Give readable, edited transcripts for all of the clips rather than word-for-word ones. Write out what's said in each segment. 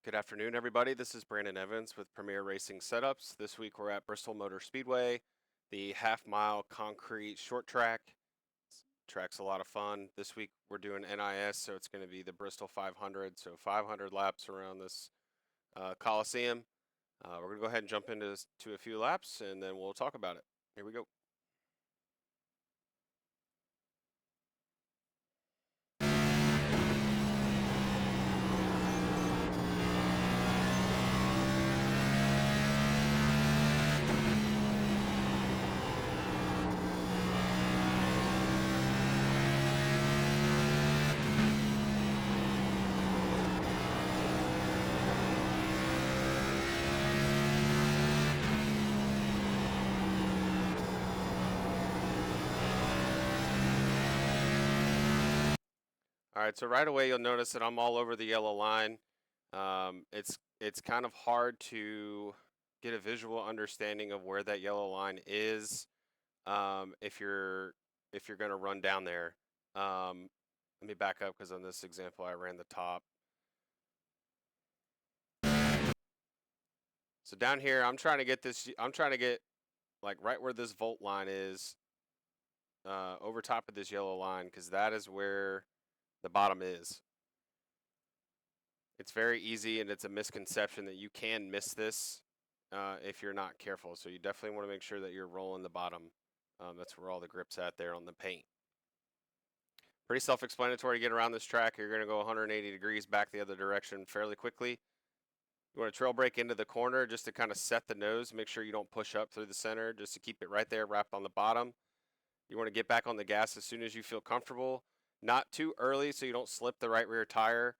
Good afternoon, everybody. This is Brandon Evans with Premier Racing Setups. This week we're at Bristol Motor Speedway, the half-mile concrete short track. Track's a lot of fun. This week we're doing NIS, so it's going to be the Bristol 500, so 500 laps around this Coliseum. We're going to go ahead and jump into a few laps, and then we'll talk about it. Here we go. All right, so right away you'll notice that I'm all over the yellow line. It's kind of hard to get a visual understanding of where that yellow line is if you're going to run down there. Let me back up because on this example I ran the top. So down here I'm trying to get like right where this volt line is, over top of this yellow line, because that is where the bottom is. It's very easy, and it's a misconception that you can miss this if you're not careful. So you definitely want to make sure that you're rolling the bottom. That's where all the grip's at there on the paint. Pretty self-explanatory to get around this track. You're going to go 180 degrees back the other direction fairly quickly. You want to trail brake into the corner just to kind of set the nose. Make sure you don't push up through the center, just to keep it right there wrapped on the bottom. You want to get back on the gas as soon as you feel comfortable. Not too early so you don't slip the right rear tire.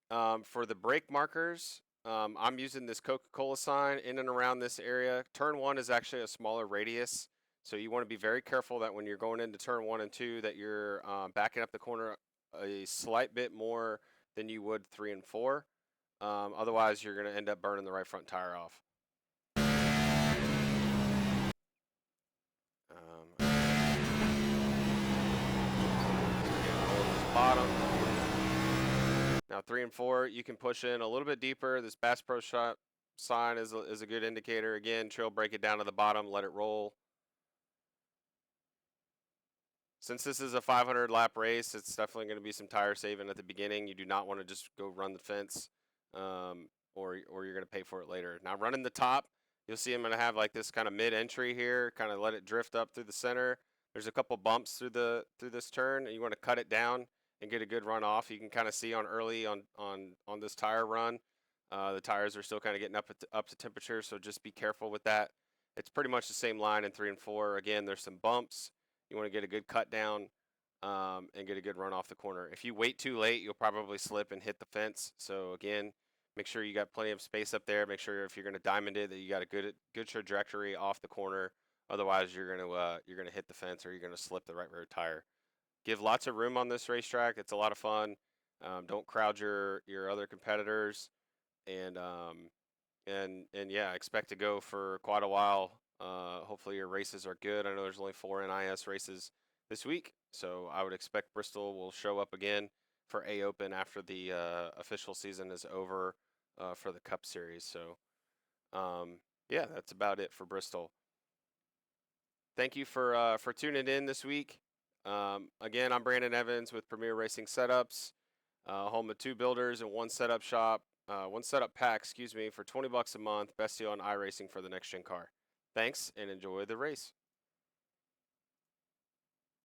For the brake markers, I'm using this Coca-Cola sign in and around this area. Turn 1 is actually a smaller radius, so you want to be very careful that when you're going into turn 1 and 2 that you're backing up the corner a slight bit more than you would 3 and 4. Otherwise, you're going to end up burning the right front tire off. Bottom. Now 3 and 4, you can push in a little bit deeper. This Bass Pro Shop sign is a good indicator. Again, trail brake it down to the bottom, let it roll. Since this is a 500 lap race, it's definitely going to be some tire saving at the beginning. You do not want to just go run the fence, or you're going to pay for it later. Now running the top, you'll see I'm going to have like this kind of mid-entry here, kind of let it drift up through the center. There's a couple bumps through this turn, and you want to cut it down and get a good run off. You can kind of see on this tire run, the tires are still kind of getting up to temperature, so just be careful with that. It's pretty much the same line in 3 and 4. Again, there's some bumps. You want to get a good cut down and get a good run off the corner. If you wait too late, you'll probably slip and hit the fence. So again, make sure you got plenty of space up there. Make sure if you're going to diamond it that you got a good trajectory off the corner. Otherwise, you're going to hit the fence or you're going to slip the right rear tire. Give lots of room on this racetrack. It's a lot of fun. Don't crowd your other competitors, and yeah, expect to go for quite a while. Hopefully your races are good. I know there's only 4 NIS races this week, so I would expect Bristol will show up again for A Open after the official season is over for the Cup Series. So yeah, that's about it for Bristol. Thank you for tuning in this week. Again, I'm Brandon Evans with Premier Racing Setups, home of 2 builders and 1 setup shop. 1 setup pack, excuse me, for $20 a month. Best deal on iRacing for the NextGen car. Thanks, and enjoy the race.